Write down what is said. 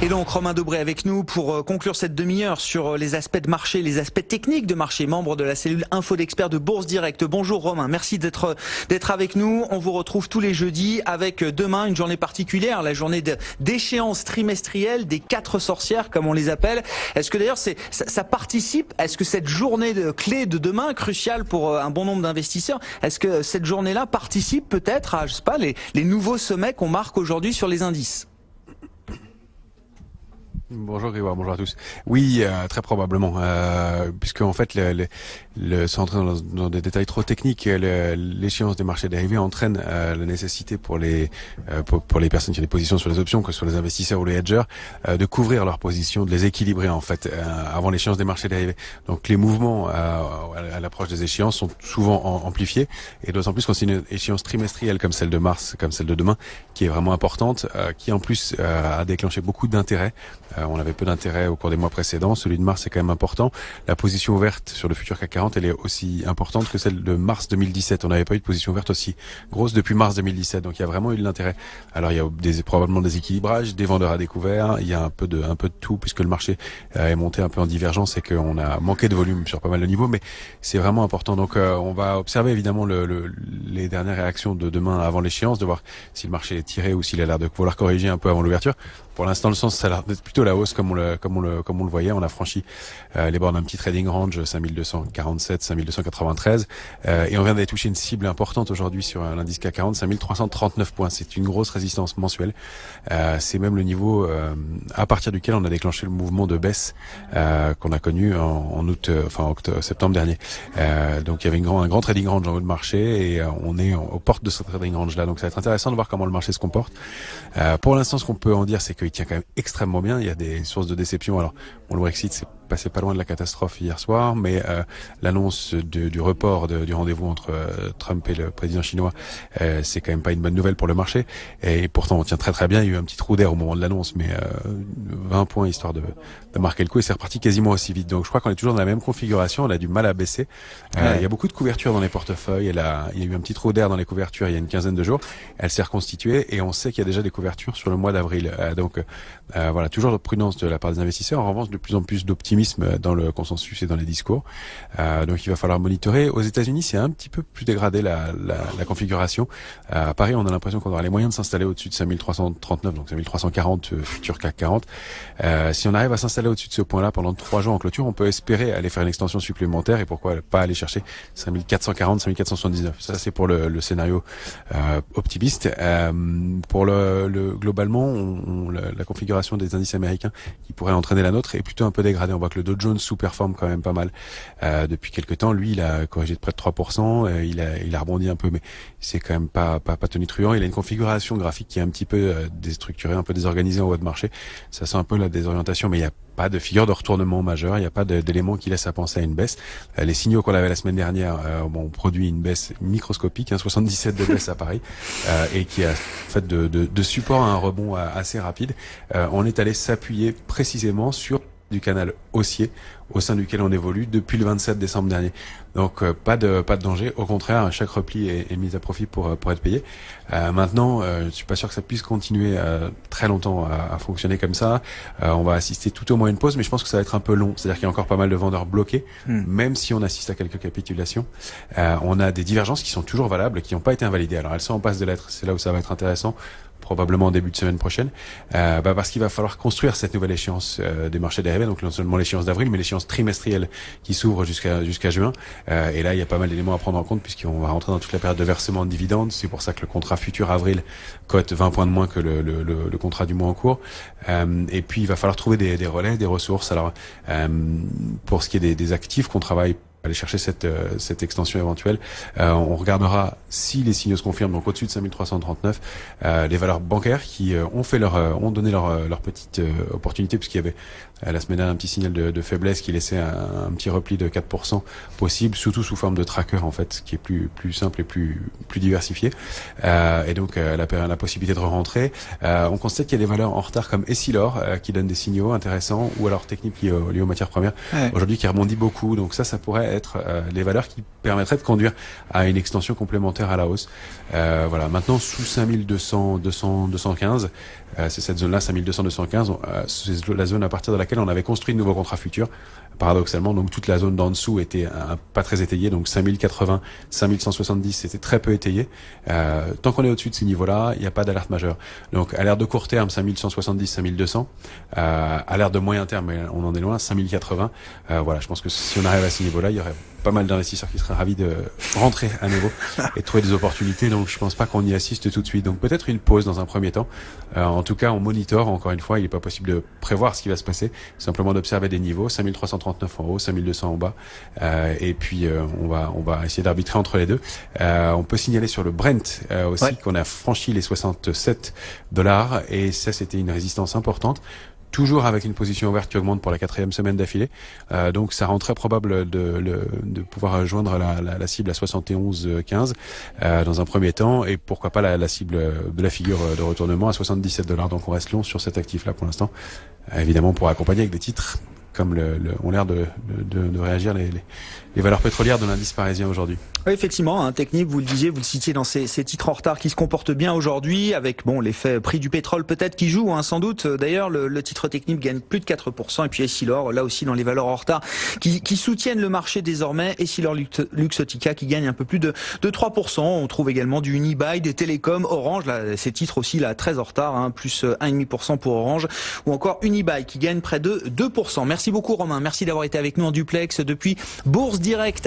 Et donc Romain Dobré avec nous pour conclure cette demi-heure sur les aspects de marché, les aspects techniques de marché, membre de la cellule Info d'experts de Bourse Direct. Bonjour Romain, merci d'être avec nous. On vous retrouve tous les jeudis avec demain une journée particulière, la journée d'échéance trimestrielle des 4 sorcières comme on les appelle. Est-ce que d'ailleurs ça participe, est-ce que cette journée clé de demain, cruciale pour un bon nombre d'investisseurs, est-ce que cette journée-là participe peut-être à, je sais pas, les nouveaux sommets qu'on marque aujourd'hui sur les indices? Bonjour Grégoire, bonjour à tous. Oui, très probablement, puisque en fait, sans entrer dans des détails trop techniques, l'échéance des marchés dérivés entraîne la nécessité pour les personnes qui ont des positions sur les options, que ce soit les investisseurs ou les hedgers, de couvrir leurs positions, de les équilibrer en fait avant l'échéance des marchés dérivés. Donc les mouvements à l'approche des échéances sont souvent amplifiés, et d'autant plus quand c'est une échéance trimestrielle comme celle de mars, comme celle de demain, qui est vraiment importante, qui en plus a déclenché beaucoup d'intérêt. On avait peu d'intérêt au cours des mois précédents. Celui de mars est quand même important. La position ouverte sur le futur CAC 40, elle est aussi importante que celle de mars 2017. On n'avait pas eu de position ouverte aussi grosse depuis mars 2017. Donc il y a vraiment eu de l'intérêt. Alors il y a probablement des équilibrages, des vendeurs à découvert. Il y a un peu de tout puisque le marché est monté un peu en divergence et qu'on a manqué de volume sur pas mal de niveaux. Mais c'est vraiment important. Donc on va observer évidemment les dernières réactions de demain avant l'échéance, de voir si le marché est tiré ou s'il a l'air de vouloir corriger un peu avant l'ouverture. Pour l'instant, le sens, ça a l'air d'être plutôt la hausse comme on le voyait. On a franchi les bornes d'un petit trading range 5247, 5293 et on vient d'aller toucher une cible importante aujourd'hui sur l'indice CAC 40, 5339 points. C'est une grosse résistance mensuelle. C'est même le niveau à partir duquel on a déclenché le mouvement de baisse qu'on a connu en septembre dernier. Donc il y avait un grand trading range en haut de marché et on est aux portes de ce trading range là. Donc ça va être intéressant de voir comment le marché se comporte. Pour l'instant, ce qu'on peut en dire, c'est qu'il tient quand même extrêmement bien. Il y a des sources de déception. Alors, le Brexit, c'est passé pas loin de la catastrophe hier soir, mais l'annonce du report du rendez-vous entre Trump et le président chinois, c'est quand même pas une bonne nouvelle pour le marché. Et pourtant, on tient très très bien. Il y a eu un petit trou d'air au moment de l'annonce, mais 20 points histoire de marquer le coup, et c'est reparti quasiment aussi vite. Donc, je crois qu'on est toujours dans la même configuration. On a du mal à baisser. Il y a beaucoup de couverture dans les portefeuilles. Il y a eu un petit trou d'air dans les couvertures il y a une quinzaine de jours. Elle s'est reconstituée et on sait qu'il y a déjà des couvertures sur le mois d'avril. Donc, voilà, toujours de prudence de la part des investisseurs. En revanche, de plus en plus d'optimisme dans le consensus et dans les discours. Donc il va falloir monitorer. Aux États-Unis, c'est un petit peu plus dégradé la configuration. À Paris, on a l'impression qu'on aura les moyens de s'installer au-dessus de 5339, donc 5340 futur CAC 40. Si on arrive à s'installer au-dessus de ce point-là pendant 3 jours en clôture, on peut espérer aller faire une extension supplémentaire et pourquoi pas aller chercher 5440, 5479. Ça, c'est pour le scénario optimiste. Pour globalement, la configuration des indices américains qui pourrait entraîner la nôtre est plutôt un peu dégradée. On voit que le Dow Jones sous-performe quand même pas mal depuis quelques temps. Lui, il a corrigé de près de 3%. Il a rebondi un peu, mais c'est quand même pas tonitruant. Il a une configuration graphique qui est un petit peu déstructurée, un peu désorganisée en haut de marché. Ça sent un peu la désorientation, mais il y a pas de figure de retournement majeur, il n'y a pas d'éléments qui laissent à penser à une baisse. Les signaux qu'on avait la semaine dernière ont produit une baisse microscopique, 77 de baisse à Paris, et qui a fait de support à un rebond assez rapide. On est allé s'appuyer précisément sur du canal haussier au sein duquel on évolue depuis le 27 décembre dernier. Donc pas de danger, au contraire, chaque repli est mis à profit pour être payé. Maintenant, je suis pas sûr que ça puisse continuer très longtemps à fonctionner comme ça. On va assister tout au moins à une pause, mais je pense que ça va être un peu long. C'est-à-dire qu'il y a encore pas mal de vendeurs bloqués, même si on assiste à quelques capitulations. On a des divergences qui sont toujours valables, qui n'ont pas été invalidées. Alors elles sont en passe de l'être, c'est là où ça va être intéressant, probablement en début de semaine prochaine, parce qu'il va falloir construire cette nouvelle échéance des marchés dérivés, donc non seulement l'échéance d'avril, mais l'échéance trimestrielle qui s'ouvre jusqu'à juin. Et là, il y a pas mal d'éléments à prendre en compte puisqu'on va rentrer dans toute la période de versement de dividendes. C'est pour ça que le contrat futur avril cote 20 points de moins que le contrat du mois en cours. Et puis, il va falloir trouver des relais, des ressources. Alors, pour ce qui est des actifs qu'on travaille, aller chercher cette extension éventuelle. On regardera si les signaux se confirment, donc au-dessus de 5339, les valeurs bancaires qui ont donné leur petite opportunité, puisqu'il y avait la semaine dernière un petit signal de faiblesse qui laissait un petit repli de 4% possible, surtout sous forme de tracker en fait, qui est plus simple et plus diversifié. Et donc la possibilité de re-rentrer. On constate qu'il y a des valeurs en retard comme Essilor qui donnent des signaux intéressants, ou alors Technip liés aux matières premières, aujourd'hui qui rebondit beaucoup. Donc ça pourrait être les valeurs qui permettraient de conduire à une extension complémentaire à la hausse. Voilà, maintenant sous 5215, c'est cette zone-là, 5200-215, c'est la zone à partir de laquelle on avait construit de nouveaux contrats futurs. Paradoxalement, donc toute la zone d'en dessous était pas très étayée, donc 5080, 5170, c'était très peu étayé. Tant qu'on est au-dessus de ces niveaux-là, il n'y a pas d'alerte majeure. Donc alerte de court terme, 5170, 5200. Alerte de moyen terme, mais on en est loin, 5080. Voilà, je pense que si on arrive à ces niveaux-là, il y aurait pas mal d'investisseurs qui seraient ravis de rentrer à nouveau et de trouver des opportunités. Donc je pense pas qu'on y assiste tout de suite. Donc peut-être une pause dans un premier temps. En tout cas, on monitore. Encore une fois, il n'est pas possible de prévoir ce qui va se passer. Simplement d'observer des niveaux, 5339 en haut, 5200 en bas. Et puis on va essayer d'arbitrer entre les deux. On peut signaler sur le Brent aussi qu'on a franchi les $67 et ça c'était une résistance importante. Toujours avec une position ouverte qui augmente pour la 4e semaine d'affilée. Donc ça rend très probable de pouvoir joindre la cible à 71,15 dans un premier temps, et pourquoi pas la cible de la figure de retournement à $77. Donc on reste long sur cet actif-là pour l'instant. Évidemment pour accompagner avec des titres comme ont l'air de réagir les valeurs pétrolières de l'indice parisien aujourd'hui. Oui, effectivement, un technique, vous le disiez, vous le citiez dans ces titres en retard qui se comportent bien aujourd'hui, avec l'effet prix du pétrole peut-être qui joue, sans doute. D'ailleurs, le titre technique gagne plus de 4%, et puis Essilor, là aussi dans les valeurs en retard, qui soutiennent le marché désormais. Essilor Luxottica qui gagne un peu plus de 3%. On trouve également du Unibail, des télécoms, Orange, là, ces titres aussi là très en retard, plus 1,5% pour Orange, ou encore Unibail qui gagne près de 2%. Merci beaucoup Romain, merci d'avoir été avec nous en duplex depuis Bourse Direct.